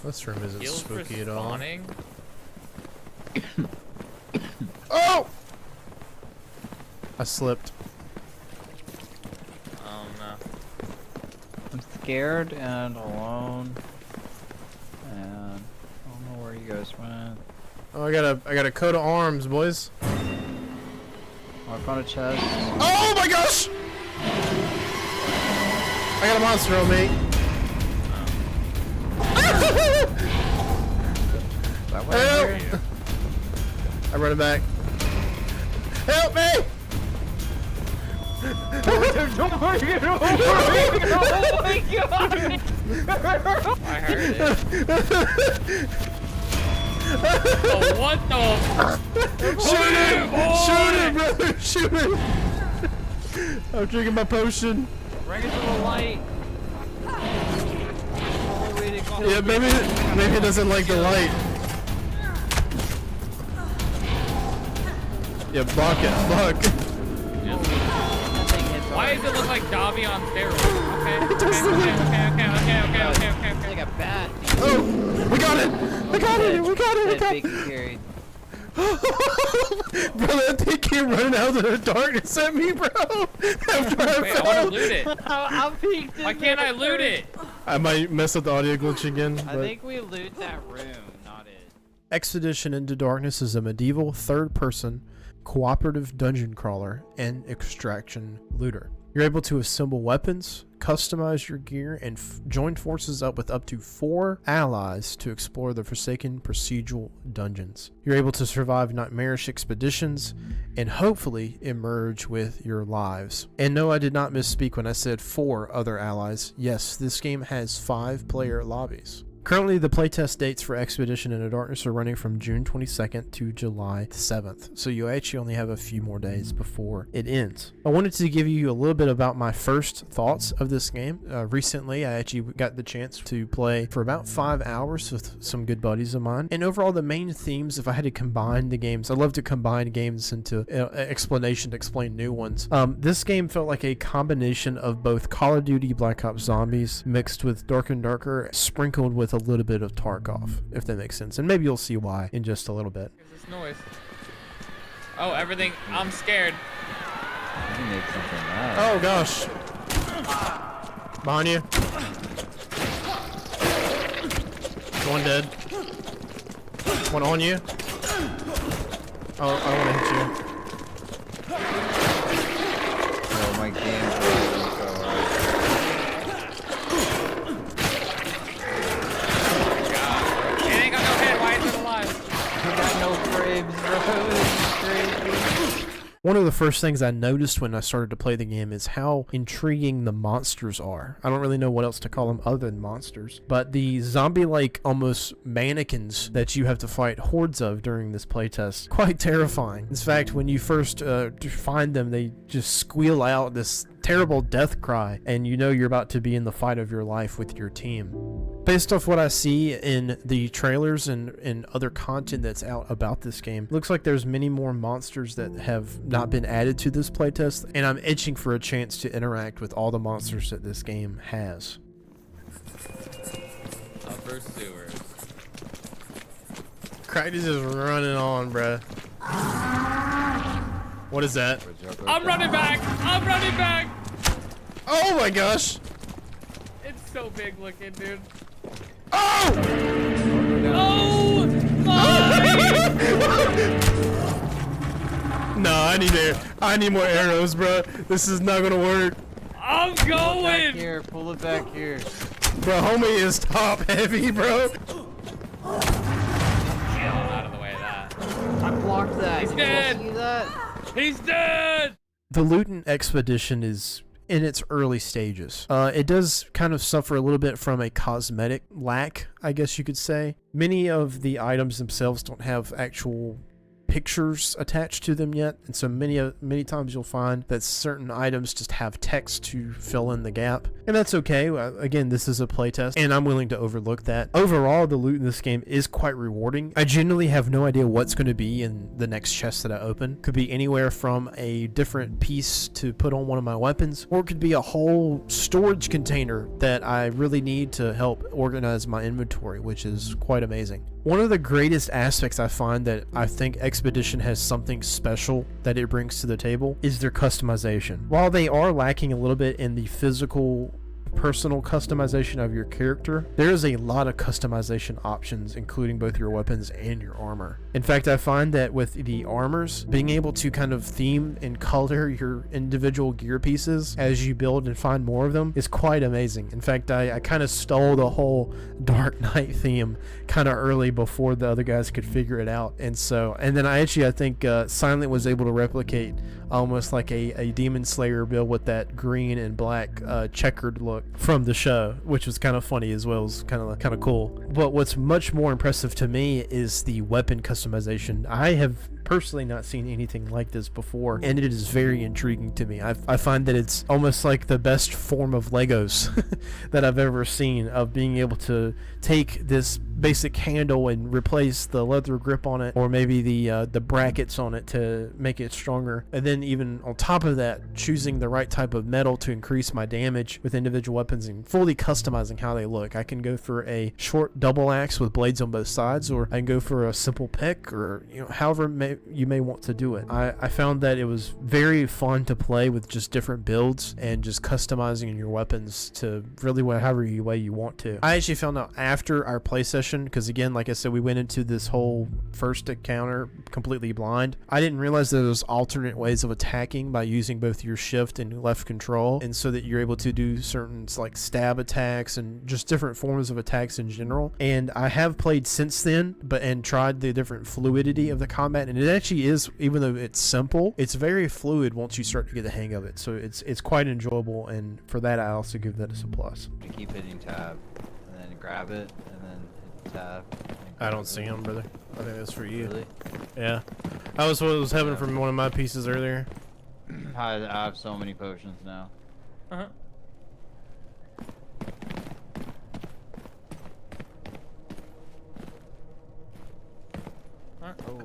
This room isn't Heals for spooky at all. spawning? Oh! I slipped. Oh no. I'm scared and alone. And I don't know where you guys went. Oh, I got a coat of arms, boys. I found a chest. Oh my gosh! I got a monster on me. Help! I'm running back. Help me! Oh my god! I heard it. Oh, what the? Shoot him! Shoot him, brother! Shoot him! I'm drinking my potion. Bring it to the light. Yeah, maybe he doesn't like the light. Yeah, block it, block. Why does it look like Dobby on steroids? Okay, okay. Like a bat. Oh, we got it! We got it! We got it! We got it! Bro, that thing came running out of the darkness at me, bro. After I Wait, fell. I want to loot it. I peeked in. Why can't I loot it? I might mess up the audio glitch again. I think we loot that room, not it. Expedition Into Darkness is a medieval third-person cooperative dungeon crawler and extraction looter. You're able to assemble weapons, customize your gear, and join forces up with up to 4 allies to explore the forsaken procedural dungeons. You're able to survive nightmarish expeditions and hopefully emerge with your lives. And no, I did not misspeak when I said 4 other allies. Yes, this game has 5-player lobbies. Currently, the playtest dates for Expedition Into Darkness are running from June 22nd to July 7th, so you actually only have a few more days before it ends. I wanted to give you a little bit about my first thoughts of this game. Recently, I actually got the chance to play for about 5 hours with some good buddies of mine, and overall the main themes, if I had to combine the games, I love to combine games into explanation to explain new ones. This game felt like a combination of both Call of Duty Black Ops Zombies mixed with Dark and Darker, sprinkled with a little bit of Tarkov, if that makes sense, and maybe you'll see why in just a little bit. What's this noise? Oh, everything. I'm scared. Oh gosh. Behind you. One dead. One on you. Oh, I don't want to hit you. Oh, my game. One of the first things I noticed when I started to play the game is how intriguing the monsters are. I don't really know what else to call them other than monsters, but the zombie-like almost mannequins that you have to fight hordes of during this playtest, quite terrifying. In fact, when you first find them, they just squeal out this terrible death cry, and you know you're about to be in the fight of your life with your team. Based off what I see in the trailers and other content that's out about this game, looks like there's many more monsters that have not been added to this playtest, and I'm itching for a chance to interact with all the monsters that this game has. Upper sewers. Cracked is just running on, bruh. What is that? I'm running back! I'm running back! Oh my gosh! It's so big looking, dude. Oh! Oh! No, I need more arrows, bro. This is not gonna work. I'm going! Back here, pull it back here. Bro, homie is top heavy, bro. Out of the way of that. I blocked that. He's Did dead. you see that? He's dead! The Luton Expedition is in its early stages. It does kind of suffer a little bit from a cosmetic lack, I guess you could say. Many of the items themselves don't have actual pictures attached to them yet, and so many times you'll find that certain items just have text to fill in the gap. And that's okay. Again, this is a playtest, and I'm willing to overlook that. Overall, the loot in this game is quite rewarding. I genuinely have no idea what's going to be in the next chest that I open. Could be anywhere from a different piece to put on one of my weapons, or it could be a whole storage container that I really need to help organize my inventory, which is quite amazing. One of the greatest aspects I find that I think Expedition has something special that it brings to the table is their customization. While they are lacking a little bit in the physical personal customization of your character, there is a lot of customization options, including both your weapons and your armor. In fact, I find that with the armors, being able to kind of theme and color your individual gear pieces as you build and find more of them is quite amazing. In fact, I kind of stole the whole Dark Knight theme kind of early before the other guys could figure it out. And then I think Silent was able to replicate almost like a Demon Slayer build with that green and black checkered look from the show, which was kind of funny as well. It was kind of cool. But what's much more impressive to me is the weapon customization. I have personally not seen anything like this before, and it is very intriguing to me. I find that it's almost like the best form of Legos that I've ever seen, of being able to take this basic handle and replace the leather grip on it, or maybe the brackets on it to make it stronger, and then even on top of that, choosing the right type of metal to increase my damage with individual weapons and fully customizing how they look. I can go for a short double axe with blades on both sides, or I can go for a simple pick, or however you may want to do it. I found that it was very fun to play with just different builds and just customizing your weapons to really however way you want to. I actually found out after our play session, because again, like I said, we went into this whole first encounter completely blind. I didn't realize that there was alternate ways of attacking by using both your shift and left control, and so that you're able to do certain like stab attacks and just different forms of attacks in general. And I have played since then, and tried the different fluidity of the combat, and it actually is, even though it's simple, it's very fluid once you start to get the hang of it. So it's quite enjoyable, and for that I also give that as a plus. You keep hitting tab, and then grab it, and then hit tab. I don't see him, brother. I think that's for you. Really? Yeah. That was what was happening from one of my pieces earlier. I have so many potions now. Uh-huh.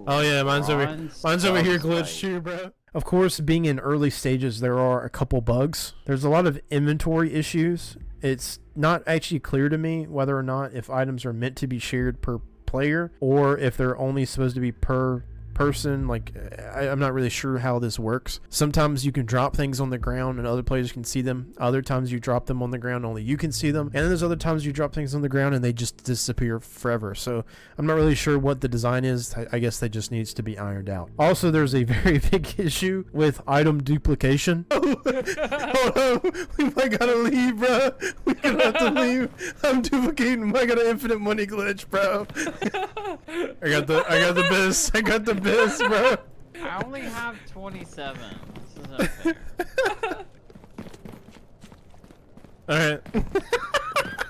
Oh yeah, mine's over here glitched too, bro. Of course, being in early stages, there are a couple bugs. There's a lot of inventory issues. It's not actually clear to me whether or not if items are meant to be shared per player, or if they're only supposed to be per person. Like, I'm not really sure how this works. Sometimes you can drop things on the ground and other players can see them. Other times you drop them on the ground, only you can see them. And then there's other times you drop things on the ground and they just disappear forever. So I'm not really sure what the design is. I guess that just needs to be ironed out. Also, there's a very big issue with item duplication. Hold on, we might gotta leave, bro. We gonna have to leave. I'm duplicating. I got an infinite money glitch, bro. I got the best. I got the best, bro. I only have 27. This isn't fair. Alright.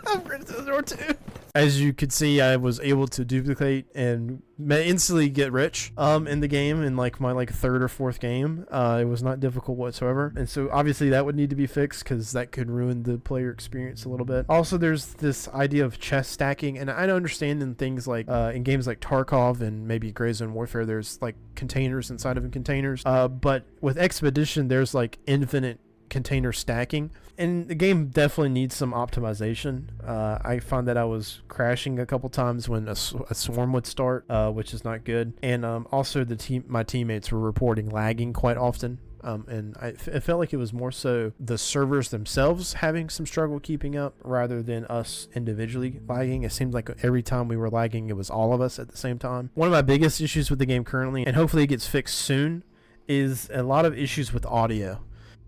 I'm ready to the door too. As you could see, I was able to duplicate and instantly get rich in the game in like my third or fourth game. It was not difficult whatsoever, and so obviously that would need to be fixed because that could ruin the player experience a little bit. Also, there's this idea of chest stacking, and I don't understand in things like in games like Tarkov and maybe Grey Zone Warfare, there's like containers inside of containers, but with Expedition there's like infinite container stacking, and the game definitely needs some optimization. I found that I was crashing a couple times when a swarm would start, which is not good, and also my teammates were reporting lagging quite often, and it felt like it was more so the servers themselves having some struggle keeping up rather than us individually lagging. It seemed like every time we were lagging, it was all of us at the same time. One of my biggest issues with the game currently, and hopefully it gets fixed soon, is a lot of issues with audio.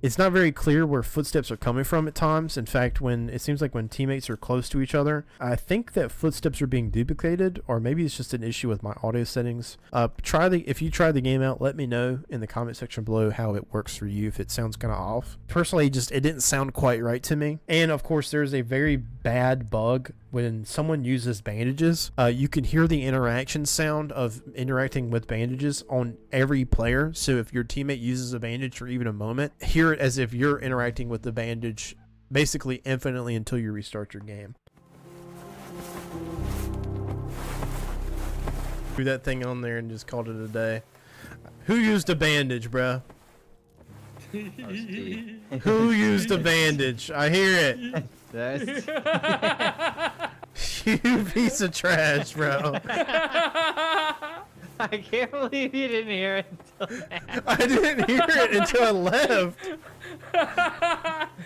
It's not very clear where footsteps are coming from at times. In fact, it seems like when teammates are close to each other, I think that footsteps are being duplicated, or maybe it's just an issue with my audio settings. If you try the game out, let me know in the comment section below how it works for you, if it sounds kind of off. Personally, it didn't sound quite right to me. And of course, there's a very bad bug when someone uses bandages. You can hear the interaction sound of interacting with bandages on every player. So if your teammate uses a bandage for even a moment, hear it as if you're interacting with the bandage basically infinitely until you restart your game. Threw that thing on there and just called it a day. Who used a bandage, bruh? Who used a bandage? I hear it. That's You piece of trash, bro. I can't believe you didn't hear it until now. I didn't hear it until I left.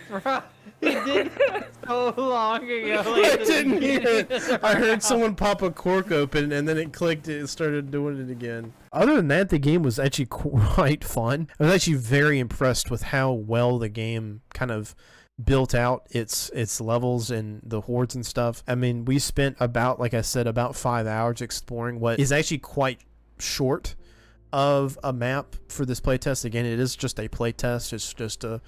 Bro, you did it so long ago. I didn't hear it. I heard someone pop a cork open and then it clicked. It started doing it again. Other than that, the game was actually quite fun. I was actually very impressed with how well the game kind of built out its levels and the hordes and stuff. I mean, we spent about, like I said, about 5 hours exploring what is actually quite short of a map for this playtest. Again, it is just a playtest. It's just to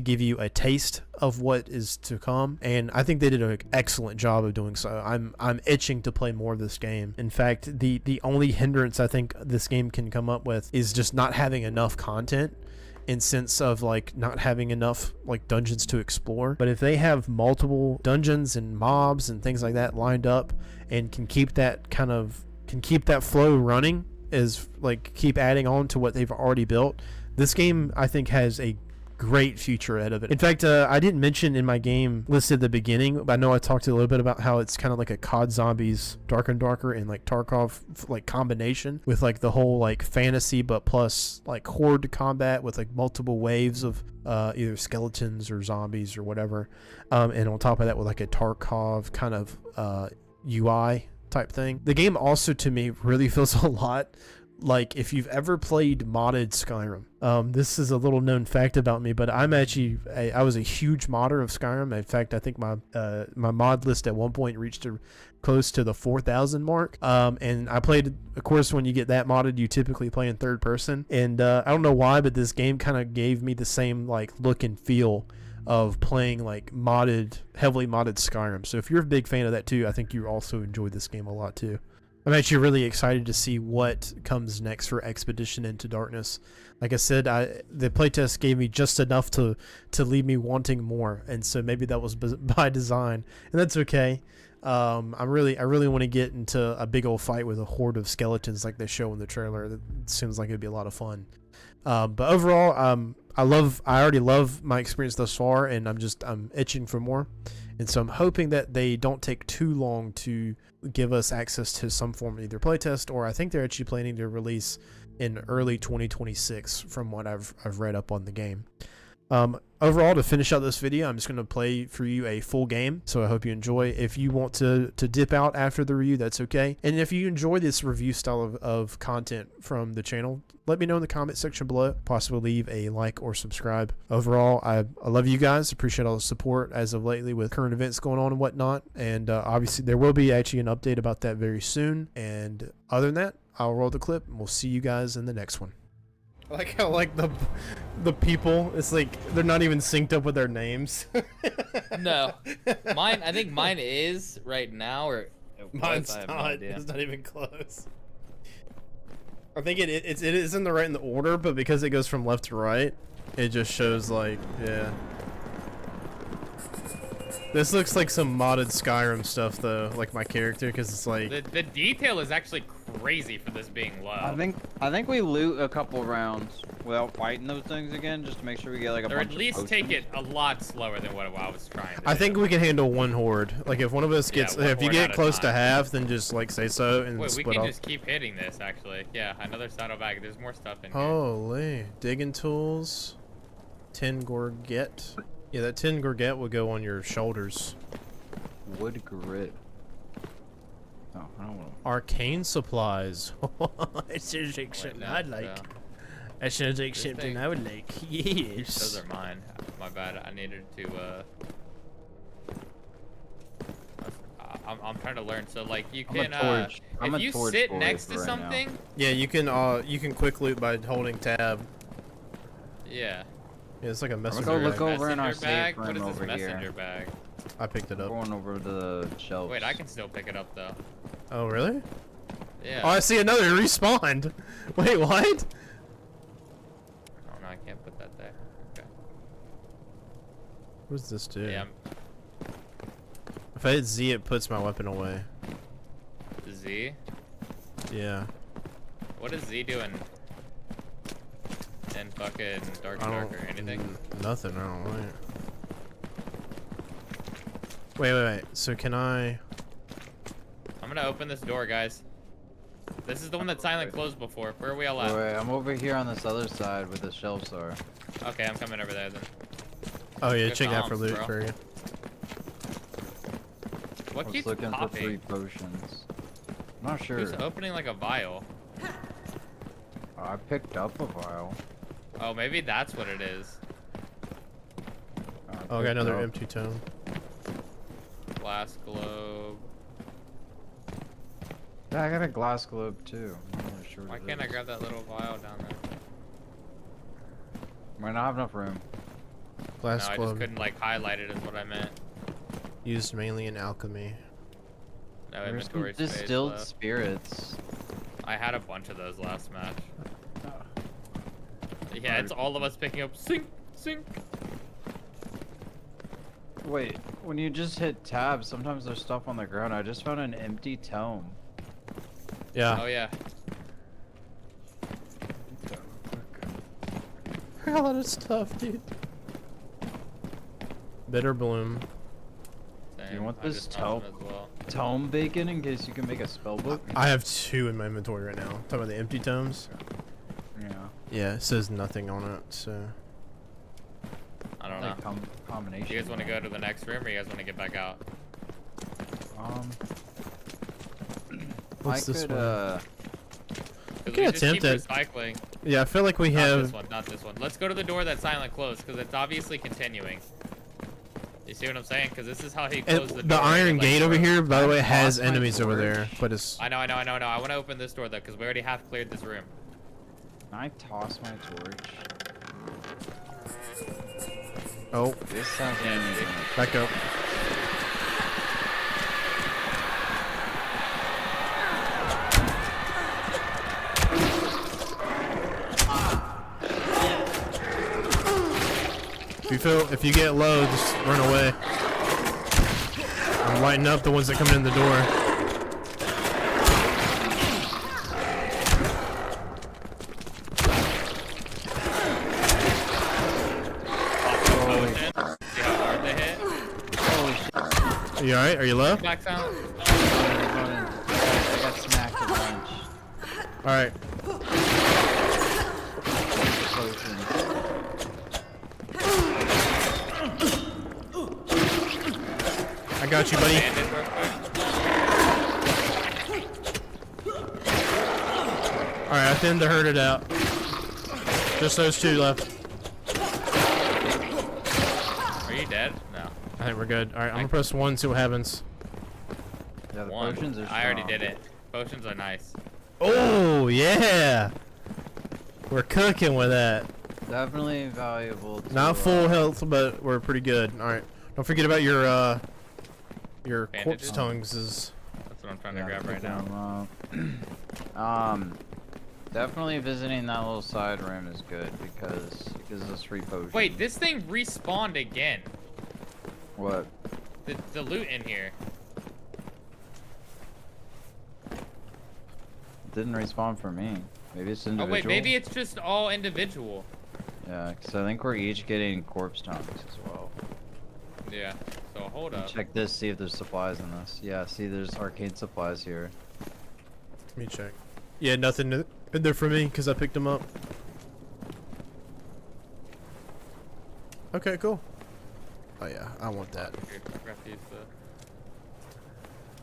give you a taste of what is to come, and I think they did an excellent job of doing so. I'm itching to play more of this game. In fact, the only hindrance I think this game can come up with is just not having enough content, in sense of like not having enough like dungeons to explore. But if they have multiple dungeons and mobs and things like that lined up and can keep that flow running, is like keep adding on to what they've already built, this game I think has a great future ahead of it. In fact, I didn't mention in my game list at the beginning, but I know I talked a little bit about how it's kind of like a COD Zombies Dark and Darker and like Tarkov like combination with like the whole like fantasy but plus like horde combat with like multiple waves of either skeletons or zombies or whatever, and on top of that with like a Tarkov kind of UI type thing. The game also to me really feels a lot like if you've ever played modded Skyrim. This is a little known fact about me, but I'm actually I was a huge modder of Skyrim. In fact, I think my mod list at one point reached close to the 4,000 mark. And I played, of course, when you get that modded, you typically play in third person. And I don't know why, but this game kind of gave me the same like look and feel of playing like heavily modded Skyrim. So if you're a big fan of that too, I think you also enjoy this game a lot too. I'm actually really excited to see what comes next for Expedition Into Darkness. Like I said, the playtest gave me just enough to leave me wanting more, and so maybe that was by design, and that's okay. I really want to get into a big old fight with a horde of skeletons like they show in the trailer. That seems like it'd be a lot of fun. But overall, I already love my experience thus far, and I'm itching for more. And so I'm hoping that they don't take too long to give us access to some form of either playtest, or I think they're actually planning to release in early 2026 from what I've read up on the game. Overall, to finish out this video, I'm just going to play for you a full game, so I hope you enjoy. If you want to dip out after the review, that's okay. And if you enjoy this review style of content from the channel, let me know in the comment section below. Possibly leave a like or subscribe. Overall, I love you guys. Appreciate all the support as of lately with current events going on and whatnot. And obviously, there will be actually an update about that very soon. And other than that, I'll roll the clip, and we'll see you guys in the next one. I like how like the people, it's like they're not even synced up with their names. No, I think mine is right now, or mine's I have no not. idea. It's not even close. I think it is in the order, but because it goes from left to right, it just shows like, yeah. This looks like some modded Skyrim stuff though, like my character, because it's like The detail is actually crazy for this being low. I think we loot a couple rounds without fighting those things again, just to make sure we get like a or bunch at least of take it a lot slower than what I was trying to I do. think we can handle one horde. Like if one of us gets, one if you horde get at a close to time. half, then just like say so and Wait, we split can off. just keep hitting this actually. Yeah, another saddlebag. There's more stuff in here. Holy, digging tools, 10 gorget. Yeah, that 10 gorget would go on your shoulders. wood grit. Oh, I don't want Arcane supplies. That sounds like Wait, something no, I'd like. That sounds like This something thing- I would like. Those Yes. are mine. My bad. I needed to. I'm trying to learn. So like you I'm a can torch. I'm if a you torch sit boy next for to right now. something, Yeah, you can quick loot by holding tab. yeah. Yeah, it's like a go messenger. look bag. over in our Messenger safe bag. What room is this over messenger here. bag? I picked it up. Going over to the shelves. Wait, I can still pick it up though. Oh really? Yeah. Oh, I see another respawned. Wait, what? Oh no, I can't put that there. Okay. What does this do? Yeah. If I hit Z, it puts my weapon away. Z. Yeah. What is Z doing? In fucking dark or anything? Nothing. I don't know. Wait. So can I? I'm gonna open this door, guys. This is the one that silent closed before. Where are we all at? Wait, I'm over here on this other side where the shelves are. Okay, I'm coming over there then. Oh yeah, Good check out for comms, loot bro. for you. What I was keeps looking for 3 popping? potions. I'm not sure. Who's opening like a vial? I picked up a vial. Oh, maybe that's what it is. Oh, I got another picked empty tome. Glass globe. Yeah, I got a glass globe too. I'm not really sure Why what it can't I is. grab that little vial down there? Might not have enough room. Glass No, I just globe couldn't like highlight it is what I meant. used mainly in alchemy. No There's inventory some space distilled left. spirits. I had a bunch of those last match. Yeah, it's all of us picking up sink. Wait, when you just hit tab, sometimes there's stuff on the ground. I just found an empty tome. Yeah. Oh yeah. A lot of stuff, dude. Bitter bloom. Same. want I this just found them tome? as well. Tome bacon in case you can make a spell book. I have 2 in my inventory right now. Talking about the empty tomes. Yeah. Yeah, it says nothing on it, so. I don't know. Like combination. You guys want to go to the next room, or you guys want to get back out? What's I this could one? 'Cause We we can just keep attempt it. recycling. Yeah, I feel like we Not have. this one, not this one. Let's go to the door that's silent closed, because it's obviously continuing. You see what I'm saying? Because this is how he closed the The door. iron like, gate over here, by the way, I has lost my enemies over there, torch. but it's. I know. I want to open this door, though, because we already have cleared this room. Can I toss my torch? Oh, This sounds Yeah, amazing. back up. If you get low, just run away. I'm lighting up the ones that come in the door. Holy, See how hard they hit? holy shit. Are you alright? Are you low? Back sound. I got smacked a bunch. Alright. Potions. I got you, buddy. Bandit real quick. Alright, I thinned the herded out. Just those 2 left. Are you dead? No. I think we're good. Alright, I'm gonna press 1, see what happens. Yeah, the One. potions are I already strong. did it. Potions are nice. Oh, yeah! We're cooking with that. Definitely valuable. To, Not full health, but we're pretty good. Alright. Don't forget about your corpse Bandages? tongues is. That's what I'm trying to grab right now. now. Definitely visiting that little side room is good because it gives us free potions. Wait, this thing respawned again. What? The loot in here. It didn't respawn for me. Maybe it's Oh individual. wait, maybe it's just all individual. Yeah, because I think we're each getting corpse tongues as well. Yeah. So hold up. Check this, see if there's supplies in this. Yeah, see there's arcane supplies here. Let me check. Yeah, nothing in there for me because I picked them up. Okay, cool. Oh yeah, I want that. Here, grab these,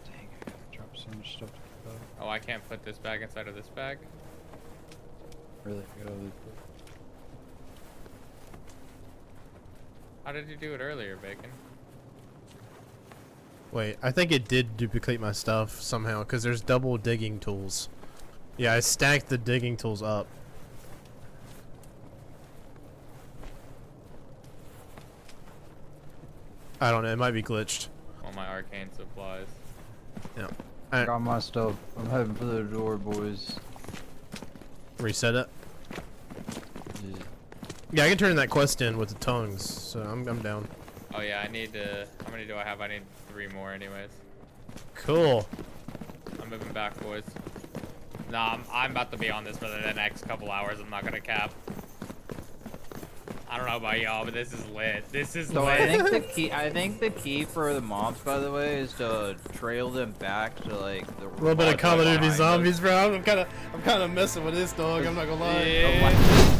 Dang, I gotta drop so much stuff to pick up. Oh, I can't put this bag inside of this bag. Really, I gotta leave. How did you do it earlier, Bacon? Wait, I think it did duplicate my stuff somehow because there's double digging tools. Yeah, I stacked the digging tools up. I don't know, it might be glitched. All my arcane supplies. Yeah. I got my stuff. I'm heading for the door, boys. Reset it. Yeah. Yeah, I can turn that quest in with the tongues, so I'm down. Oh yeah, I need to. How many do I have? I need 3 more, anyways. Cool. I'm moving back, boys. Nah, I'm about to be on this for the next couple hours. I'm not gonna cap. I don't know about y'all, but this is lit. This is So lit. I think the key for the mobs, by the way, is to trail them back to like the. A little bit of Call of Duty behind us. Zombies, bro. I'm kind of messing with this dog. I'm not gonna lie. Yeah.